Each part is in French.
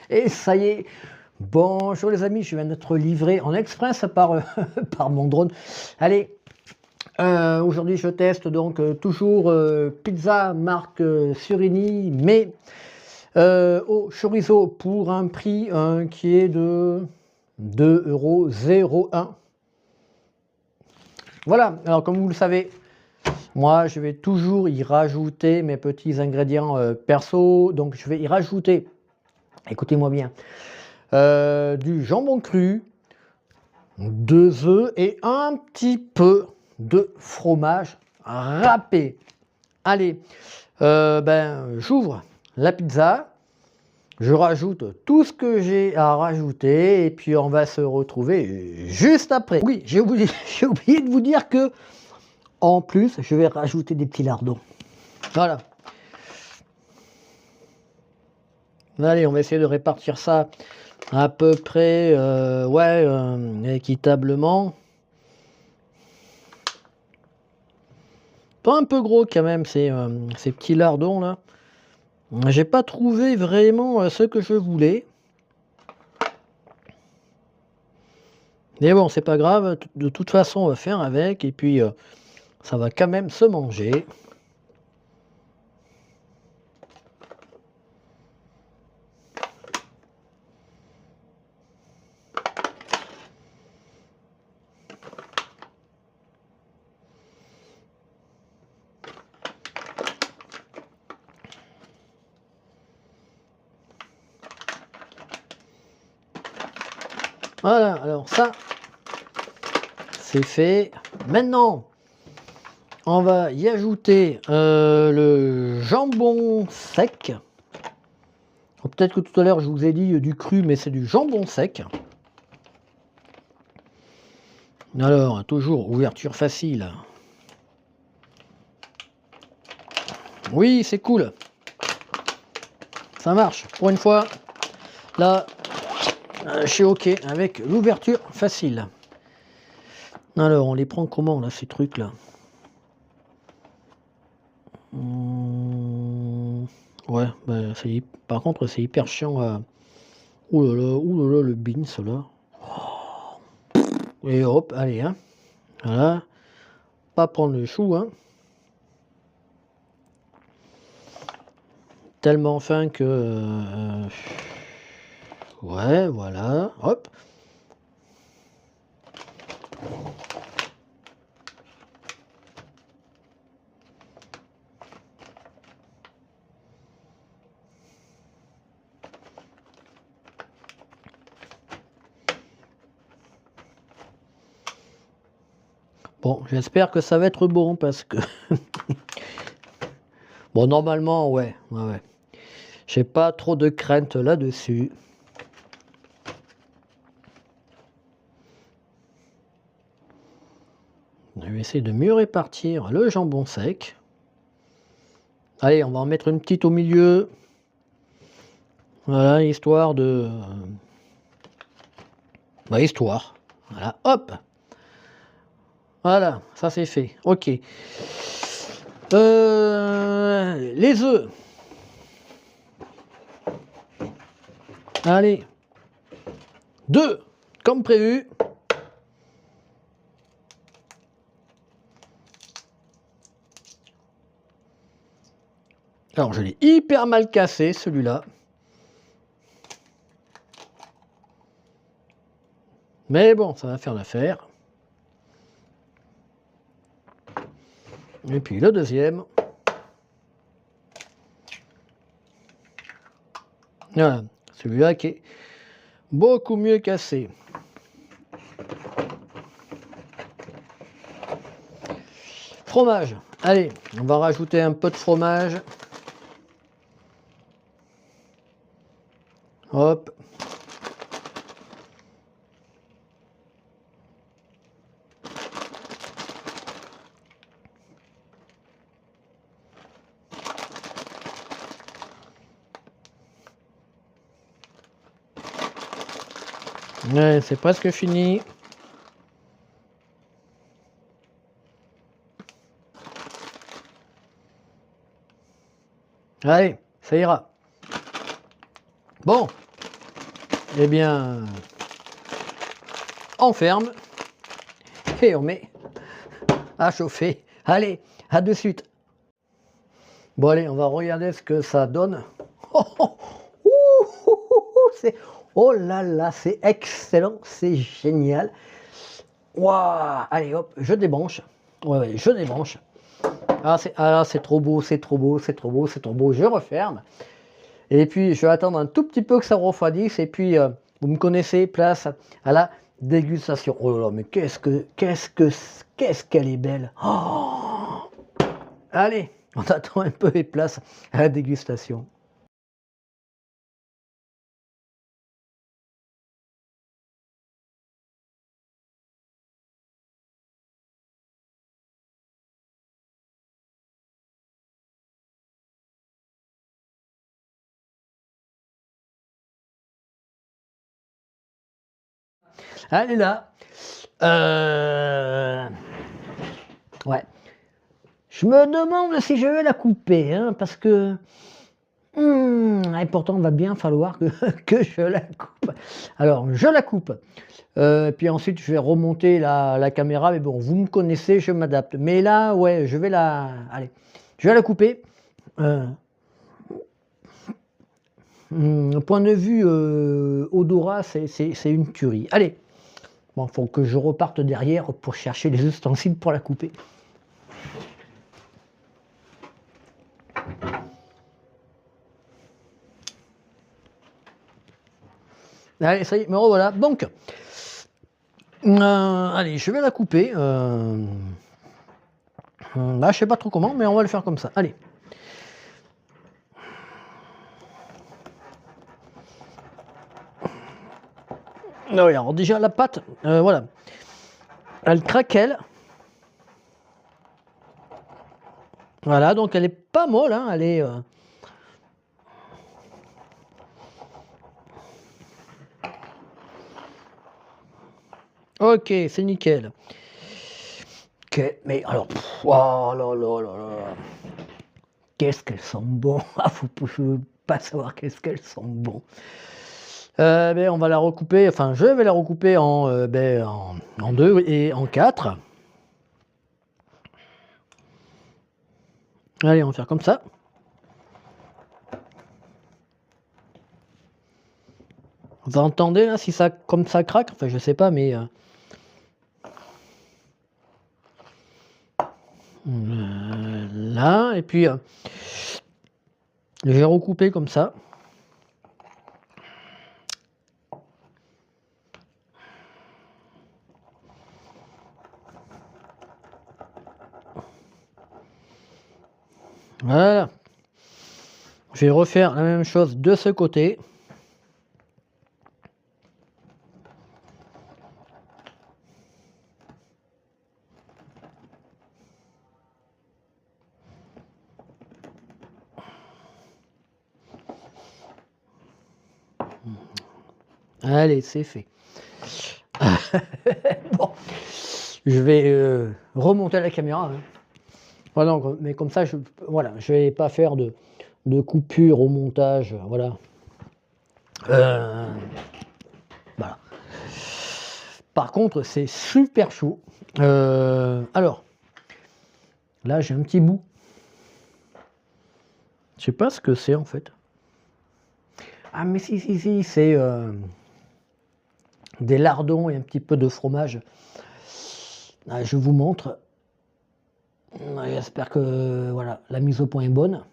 Et ça y est. Bonjour les amis, je viens d'être livré en express par, par mon drone. Allez, aujourd'hui je teste donc toujours pizza marque Surini, mais au chorizo pour un prix qui est de 2,01 €. Voilà, alors comme vous le savez, moi je vais toujours y rajouter mes petits ingrédients perso, donc je vais y rajouter, écoutez-moi bien, du jambon cru, 2 œufs et un petit peu de fromage râpé. Allez, j'ouvre la pizza, je rajoute tout ce que j'ai à rajouter et puis on va se retrouver juste après. Oui, j'ai oublié, j'ai oublié de vous dire que en plus, je vais rajouter des petits lardons. Voilà. Allez, on va essayer de répartir ça à peu près, équitablement. Pas un peu gros quand même ces petits lardons là. J'ai pas trouvé vraiment ce que je voulais. Mais bon, c'est pas grave, de toute façon on va faire avec et puis ça va quand même se manger. Voilà, alors ça, c'est fait. Maintenant, on va y ajouter le jambon sec. Peut-être que tout à l'heure je vous ai dit du cru, mais c'est du jambon sec. Alors, toujours ouverture facile. Oui, c'est cool. Ça marche. Pour une fois, là, je suis OK avec l'ouverture facile. Alors, on les prend comment, là, ces trucs-là? Ouais, bah, par contre, c'est hyper chiant à... Ouh là là, le beans, là. Et hop, allez, hein. Voilà. Pas prendre le chou, hein. Tellement fin que... ouais, voilà. Hop. Bon, j'espère que ça va être bon parce que... Bon, normalement, ouais, ouais. J'ai pas trop de crainte là-dessus. Je vais essayer de mieux répartir le jambon sec. Allez, on va en mettre une petite au milieu. Voilà, histoire de... Bah, histoire. Voilà, hop. Voilà, ça c'est fait. Ok. Les œufs. Allez. 2, comme prévu. Alors, je l'ai hyper mal cassé, celui-là. Mais bon, ça va faire l'affaire. Et puis le deuxième. Voilà, celui-là qui est beaucoup mieux cassé. Fromage. Allez, on va rajouter un peu de fromage. Hop. Ouais, c'est presque fini. Allez, ça ira. Bon, eh bien, on ferme et on met à chauffer. Allez, à de suite. Bon allez, on va regarder ce que ça donne. Oh, oh, oh là là, c'est excellent, c'est génial. Waouh, allez hop, je débranche. Ouais, je débranche. C'est trop beau, c'est trop beau, c'est trop beau, c'est trop beau. Je referme. Et puis je vais attendre un tout petit peu que ça refroidisse. Et puis vous me connaissez, place à la dégustation. Oh là là, mais qu'est-ce qu'elle est belle. Oh, allez, on attend un peu et place à la dégustation. Elle est là. Ouais. Je me demande si je vais la couper, hein, parce que et pourtant il va bien falloir que je la coupe. Alors je la coupe. Puis ensuite je vais remonter la caméra, mais bon, vous me connaissez, je m'adapte. Mais là, ouais, je vais la. Allez, je vais la couper. Point de vue odorat, c'est une tuerie. Allez, bon, faut que je reparte derrière pour chercher les ustensiles pour la couper. Allez, ça y est, me revoilà. Donc, allez, je vais la couper. Là, je sais pas trop comment, mais on va le faire comme ça. Allez. Ah oui, alors déjà la pâte, voilà, elle craquelle. Voilà, donc elle est pas molle, hein, elle est. Ok, c'est nickel. Ok, mais alors, oh là là là là, qu'est-ce qu'elles sont bon. Ah, faut pas savoir qu'est-ce qu'elles sont bon. Ben, on va la recouper, enfin je vais la recouper en deux et en quatre. Allez, on va faire comme ça. Vous entendez là si ça comme ça craque, enfin je sais pas, mais là et puis je vais recouper comme ça. Voilà. Je vais refaire la même chose de ce côté. Allez, c'est fait. Bon, je vais remonter la caméra. Hein. Voilà, mais comme ça, voilà, je vais pas faire de coupure au montage. Voilà. Voilà. Par contre, c'est super chaud. Alors, là, j'ai un petit bout. Je sais pas ce que c'est en fait. Ah, mais si, c'est des lardons et un petit peu de fromage. Ah, je vous montre. J'espère que voilà, la mise au point est bonne.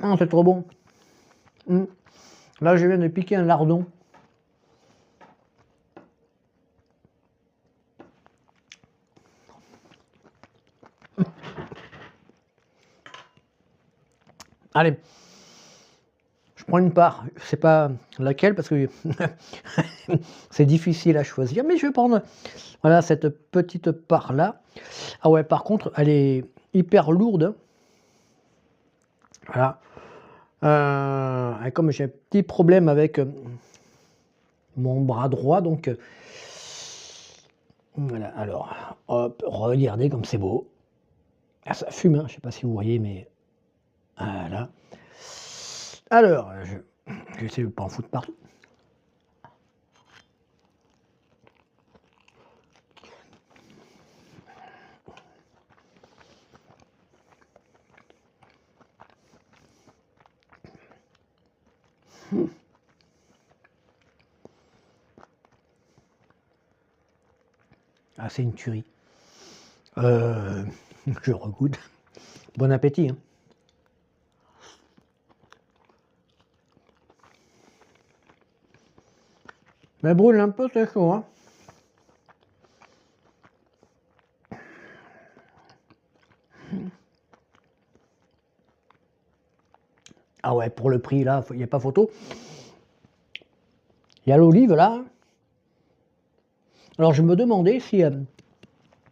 Ah, c'est trop bon. Là, je viens de piquer un lardon. Allez, je prends une part. Je sais pas laquelle parce que c'est difficile à choisir, mais je vais prendre voilà cette petite part là. Ah ouais, par contre, elle est hyper lourde. Voilà. Et comme j'ai un petit problème avec mon bras droit, donc Voilà, alors, hop, regardez comme c'est beau. Ah, ça fume, hein, je sais pas si vous voyez, mais voilà. Alors, je vais essayer de pas en foutre partout. Ah, c'est une tuerie. Je regoute. Bon appétit, hein. Mais brûle un peu, c'est chaud, hein. Ah ouais, pour le prix, là, il n'y a pas photo. Il y a l'olive, là. Alors, je me demandais si elle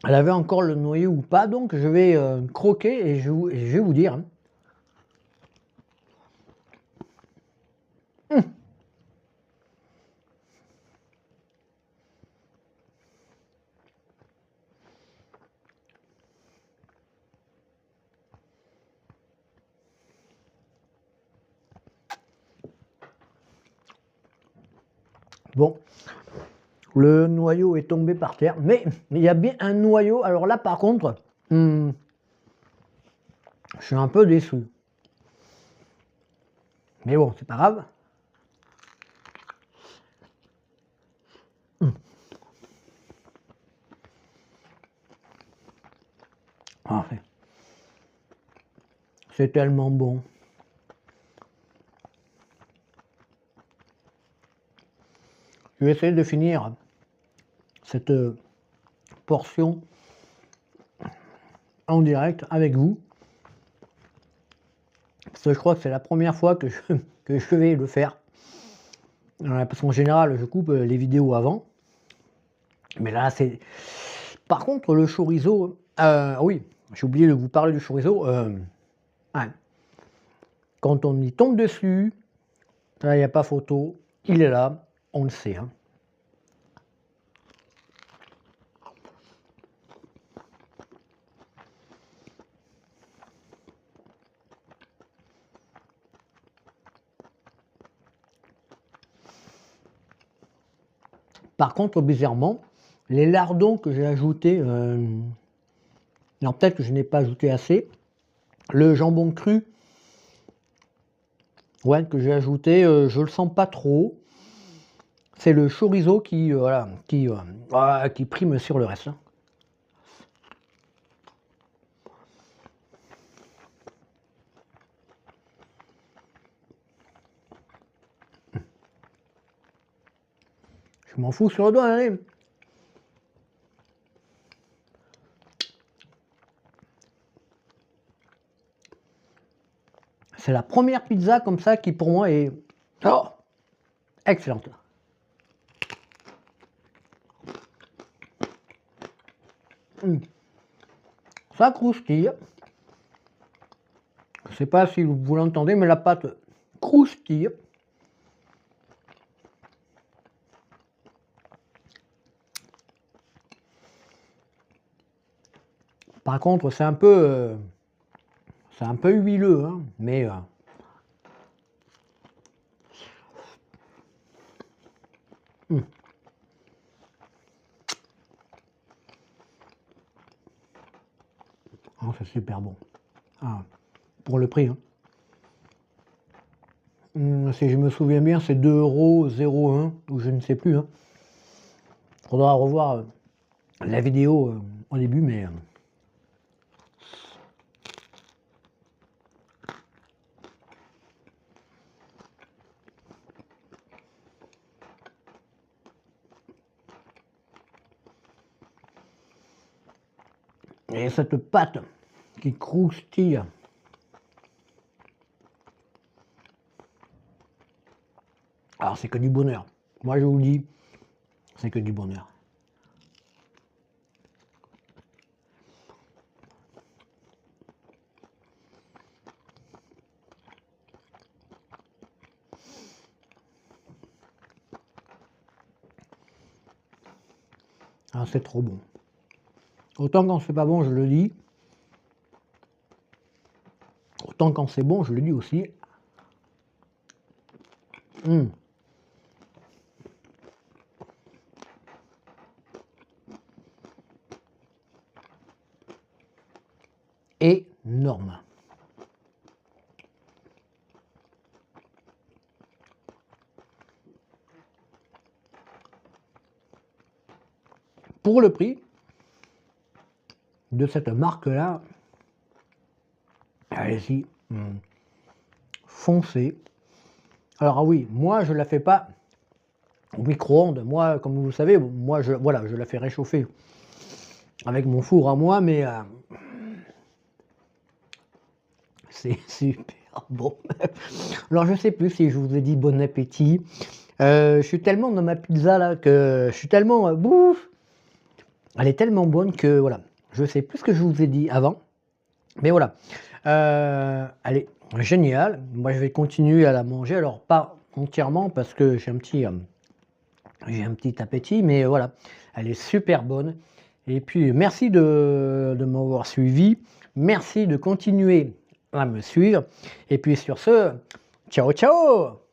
avait encore le noyau ou pas, donc je vais croquer et je vais vous dire. Bon, le noyau est tombé par terre, mais il y a bien un noyau. Alors là, par contre, je suis un peu déçu. Mais bon, c'est pas grave. Ah, c'est tellement bon. Je vais essayer de finir cette portion en direct avec vous. Parce que je crois que c'est la première fois que que je vais le faire. Parce qu'en général, je coupe les vidéos avant. Mais là, c'est... Par contre, le chorizo... oui, j'ai oublié de vous parler du chorizo. Ouais. Quand on y tombe dessus, là, il n'y a pas photo. Il est là, on le sait. Hein. Par contre, bizarrement, les lardons que j'ai ajoutés... alors peut-être que je n'ai pas ajouté assez. Le jambon cru, ouais, que j'ai ajouté, je le sens pas trop. C'est le chorizo qui, voilà, qui prime sur le reste. Hein. Je m'en fous sur le doigt, allez. C'est la première pizza comme ça qui pour moi est oh, excellente. Ça croustille. Je ne sais pas si vous l'entendez, mais la pâte croustille. Par contre, c'est un peu huileux, hein, mais oh, c'est super bon. Ah, pour le prix. Hein. Si je me souviens bien, c'est 2,01 € ou je ne sais plus. Hein. Faudra revoir la vidéo au début, mais et cette pâte qui croustille. Alors c'est que du bonheur. Moi je vous le dis, c'est que du bonheur. Ah, c'est trop bon. Autant quand c'est pas bon, je le dis. Autant quand c'est bon, je le dis aussi. Mmh. Énorme. Pour le prix de cette marque-là, allez-y, foncez. Alors ah oui, moi je la fais pas au micro-ondes. Moi, comme vous le savez, moi je la fais réchauffer avec mon four à moi, mais c'est super bon. Alors je sais plus si je vous ai dit bon appétit. Je suis tellement dans ma pizza là que je suis tellement bouffe. Elle est tellement bonne que voilà. Je sais plus ce que je vous ai dit avant. Mais voilà. Elle est géniale. Moi je vais continuer à la manger. Alors pas entièrement parce que j'ai un petit appétit. Mais voilà. Elle est super bonne. Et puis merci de m'avoir suivi. Merci de continuer à me suivre. Et puis sur ce, ciao ciao!